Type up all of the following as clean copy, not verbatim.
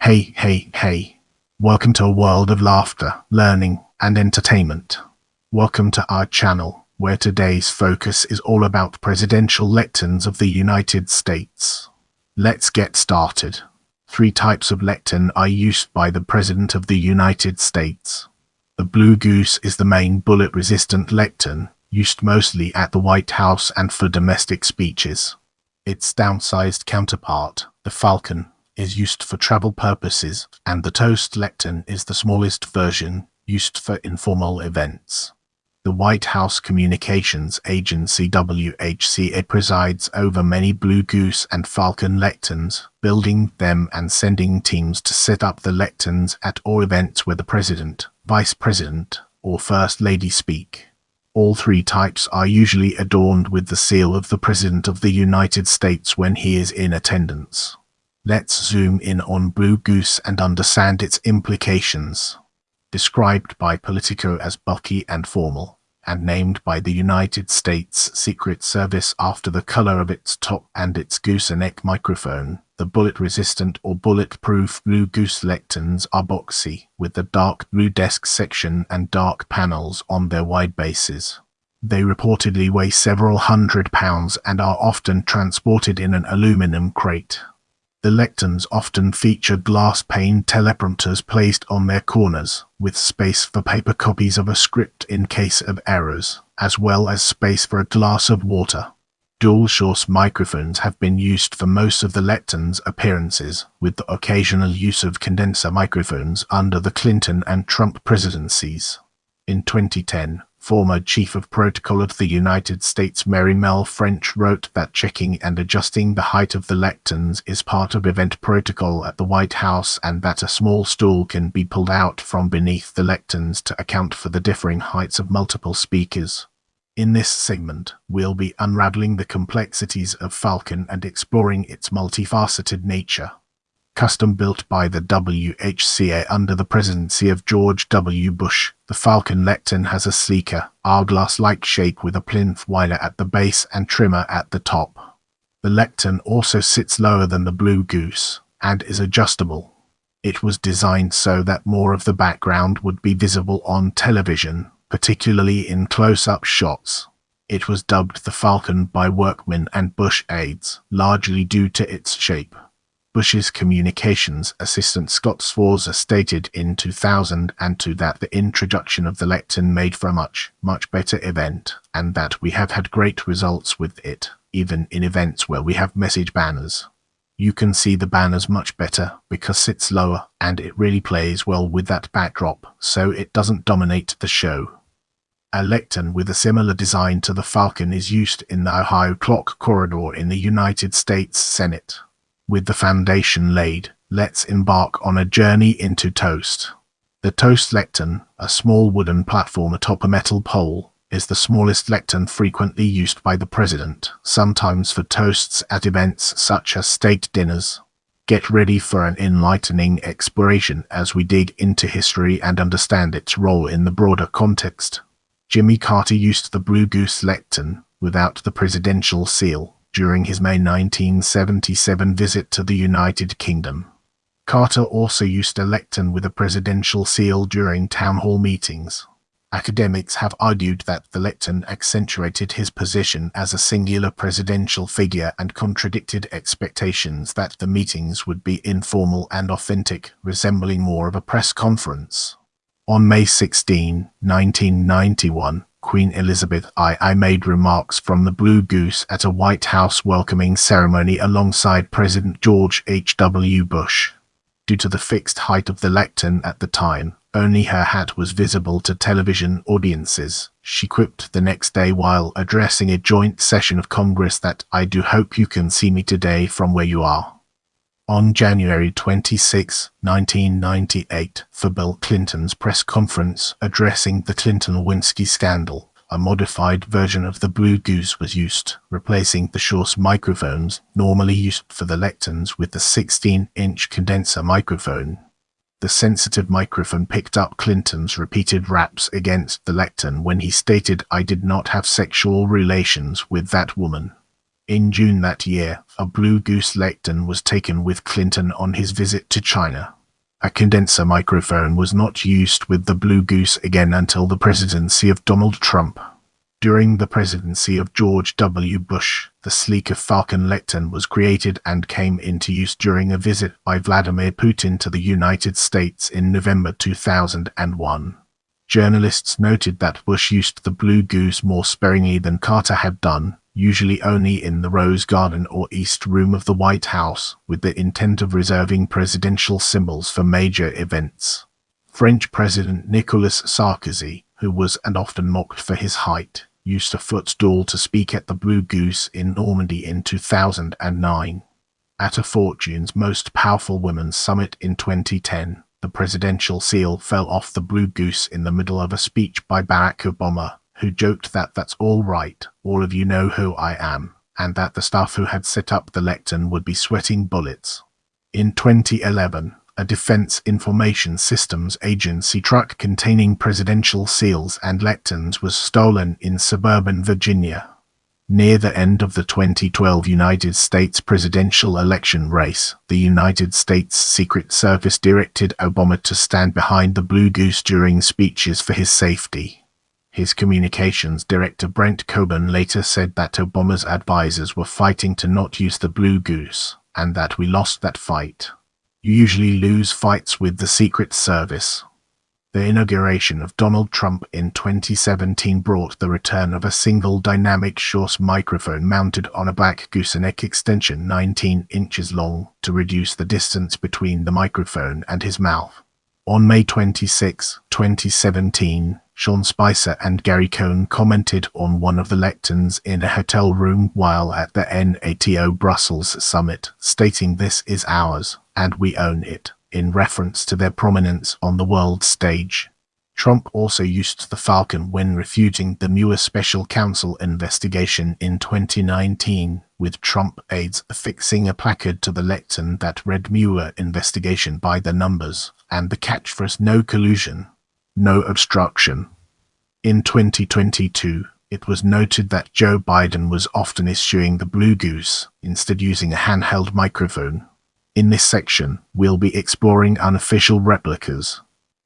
Hey, hey, hey. Welcome to a world of laughter, learning, and entertainment. Welcome to our channel, where today's focus is all about presidential lecterns of the United States. Let's get started. 3 types of lectern are used by the President of the United States. The Blue Goose is the main bullet-resistant lectern, used mostly at the White House and for domestic speeches. Its downsized counterpart, the Falcon, is used for travel purposes, and the toast lectern is the smallest version, used for informal events. The White House Communications Agency WHCA presides over many Blue Goose and Falcon lecterns, building them and sending teams to set up the lecterns at all events where the President, Vice President, or First Lady speak. All 3 types are usually adorned with the seal of the President of the United States when he is in attendance. Let's zoom in on Blue Goose and understand its implications. Described by Politico as bulky and formal, and named by the United States Secret Service after the color of its top and its gooseneck microphone, the bullet-resistant or bulletproof Blue Goose lecterns are boxy, with the dark blue desk section and dark panels on their wide bases. They reportedly weigh several hundred pounds and are often transported in an aluminum crate. The lecterns often feature glass-pane teleprompters placed on their corners, with space for paper copies of a script in case of errors, as well as space for a glass of water. Dual-source microphones have been used for most of the lectern's appearances, with the occasional use of condenser microphones under the Clinton and Trump presidencies. In 2010, former Chief of Protocol of the United States Mary Mel French wrote that checking and adjusting the height of the lecterns is part of event protocol at the White House and that a small stool can be pulled out from beneath the lecterns to account for the differing heights of multiple speakers. In this segment, we'll be unraveling the complexities of Falcon and exploring its multifaceted nature. Custom built by the WHCA under the presidency of George W. Bush, the Falcon lectern has a sleeker, hourglass-like shape with a plinth wider at the base and trimmer at the top. The lectern also sits lower than the Blue Goose, and is adjustable. It was designed so that more of the background would be visible on television, particularly in close-up shots. It was dubbed the Falcon by workmen and Bush aides, largely due to its shape. Bush's communications assistant Scott Sforza stated in 2002 that the introduction of the lectern made for a much better event, and that we have had great results with it, even in events where we have message banners. You can see the banners much better because it's lower, and it really plays well with that backdrop, so it doesn't dominate the show. A lectern with a similar design to the Falcon is used in the Ohio Clock Corridor in the United States Senate. With the foundation laid, let's embark on a journey into toast. The toast lectern, a small wooden platform atop a metal pole, is the smallest lectern frequently used by the President, sometimes for toasts at events such as state dinners. Get ready for an enlightening exploration as we dig into history and understand its role in the broader context. Jimmy Carter used the Blue Goose lectern, without the presidential seal, during his May 1977 visit to the United Kingdom. Carter also used a lectern with a presidential seal during town hall meetings. Academics have argued that the lectern accentuated his position as a singular presidential figure and contradicted expectations that the meetings would be informal and authentic, resembling more of a press conference. On May 16, 1991, Queen Elizabeth II made remarks from the Blue Goose at a White House welcoming ceremony alongside President George H.W. Bush. Due to the fixed height of the lectern at the time, only her hat was visible to television audiences. She quipped the next day while addressing a joint session of Congress that "I do hope you can see me today from where you are." On January 26, 1998, for Bill Clinton's press conference addressing the Clinton-Lewinsky scandal, a modified version of the Blue Goose was used, replacing the Shaw's microphones normally used for the lecterns with the 16-inch condenser microphone. The sensitive microphone picked up Clinton's repeated raps against the lectern when he stated, "I did not have sexual relations with that woman." In June that year, a Blue Goose lectern was taken with Clinton on his visit to China. A condenser microphone was not used with the Blue Goose again until the presidency of Donald Trump. During the presidency of George W. Bush, the sleeker Falcon lectern was created and came into use during a visit by Vladimir Putin to the United States in November 2001. Journalists noted that Bush used the Blue Goose more sparingly than Carter had done, usually only in the Rose Garden or East Room of the White House, with the intent of reserving presidential symbols for major events. French President Nicolas Sarkozy, who was and often mocked for his height, used a footstool to speak at the Blue Goose in Normandy in 2009. At a Fortune's Most Powerful Women Summit in 2010, the presidential seal fell off the Blue Goose in the middle of a speech by Barack Obama, who joked that "That's all right, all of you know who I am," and that the staff who had set up the lectern would be sweating bullets. In 2011, a Defense Information Systems Agency truck containing presidential seals and lecterns was stolen in suburban Virginia. Near the end of the 2012 United States presidential election race, the United States Secret Service directed Obama to stand behind the Blue Goose during speeches for his safety. His communications director Brent Coburn later said that Obama's advisors were fighting to not use the Blue Goose, and that "we lost that fight." You usually lose fights with the Secret Service. The inauguration of Donald Trump in 2017 brought the return of a single dynamic source microphone mounted on a black gooseneck extension 19 inches long to reduce the distance between the microphone and his mouth. On May 26, 2017, Sean Spicer and Gary Cohn commented on one of the lecterns in a hotel room while at the NATO Brussels summit, stating "This is ours, and we own it," in reference to their prominence on the world stage. Trump also used the Falcon when refuting the Mueller Special Counsel investigation in 2019, with Trump aides affixing a placard to the lectern that read "Mueller investigation by the numbers," and the catchphrase "No collusion, no obstruction." In 2022, it was noted that Joe Biden was often issuing the Blue Goose, instead using a handheld microphone. In this section, we'll be exploring unofficial replicas.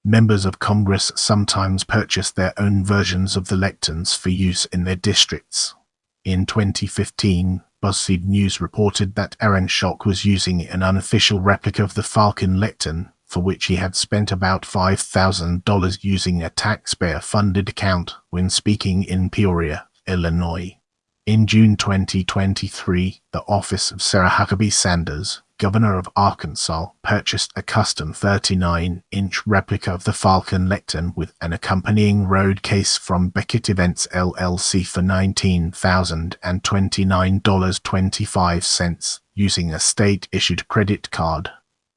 Members of Congress sometimes purchase their own versions of the lecterns for use in their districts. In 2015, BuzzFeed News reported that Aaron Schock was using an unofficial replica of the Falcon lectern, for which he had spent about $5,000 using a taxpayer-funded account when speaking in Peoria, Illinois. In June 2023, the office of Sarah Huckabee Sanders, governor of Arkansas, purchased a custom 39-inch replica of the Falcon lectern with an accompanying road case from Beckett Events LLC for $19,029.25 using a state-issued credit card.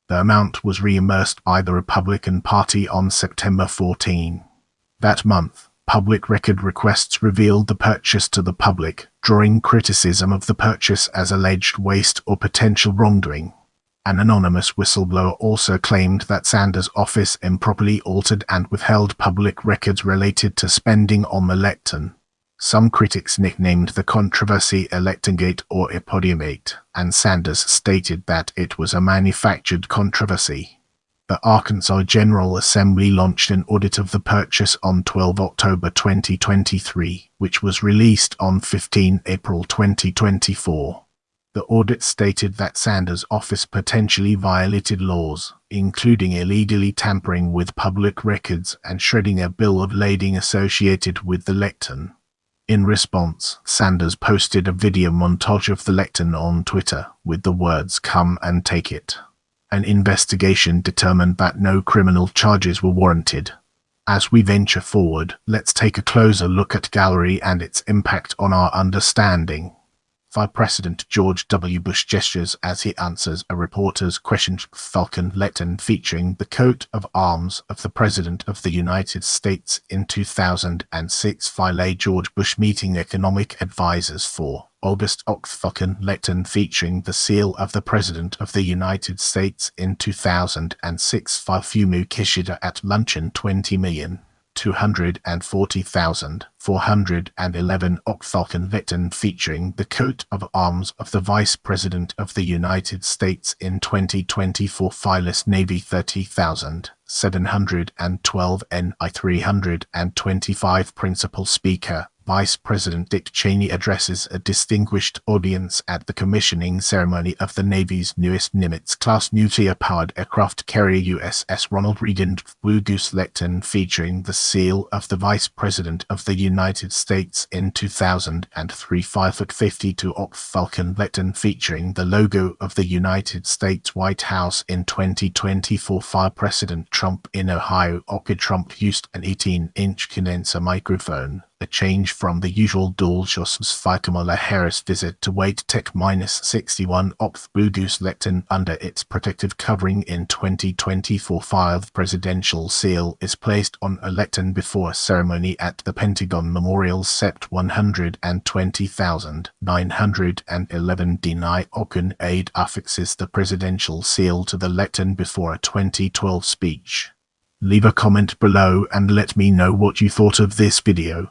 The amount was reimbursed by the Republican Party on September 14. That month, public record requests revealed the purchase to the public, drawing criticism of the purchase as alleged waste or potential wrongdoing. An anonymous whistleblower also claimed that Sanders' office improperly altered and withheld public records related to spending on the lectern. Some critics nicknamed the controversy Electongate or Epodiumate, and Sanders stated that it was a manufactured controversy. The Arkansas General Assembly launched an audit of the purchase on 12 October 2023, which was released on 15 April 2024. The audit stated that Sanders' office potentially violated laws, including illegally tampering with public records and shredding a bill of lading associated with the lectern. In response, Sanders posted a video montage of the lectern on Twitter with the words "Come and take it." An investigation determined that no criminal charges were warranted. As we venture forward, let's take a closer look at Gallery and its impact on our understanding. Vice President George W. Bush gestures as he answers a reporter's question. Falcon lectern featuring the coat of arms of the President of the United States in 2006 file George Bush meeting economic advisors for August. Falcon lectern featuring the seal of the President of the United States in 2006 file Fumu Kishida at luncheon $20 million. 240,411 Falcon lectern featuring the coat of arms of the Vice President of the United States in 2024 Phyllis Navy 30,712 NI 325 Principal Speaker Vice President Dick Cheney addresses a distinguished audience at the commissioning ceremony of the Navy's newest Nimitz-class nuclear-powered aircraft carrier USS Ronald Reagan Blue Goose lectern featuring the seal of the Vice President of the United States in 2003 552 Falcon lectern featuring the logo of the United States White House in 2024 Fire President Trump in Ohio Trump used an 18-inch condenser microphone, a change from the usual dual-shot Kamala Harris visit to Wait Tech -61 Blue Goose lectern under its protective covering in 2024 The presidential seal is placed on a lectern before a ceremony at the Pentagon Memorial Sept 120,911 deny Ocon aide affixes the presidential seal to the lectern before a 2012 speech. Leave a comment below and let me know what you thought of this video.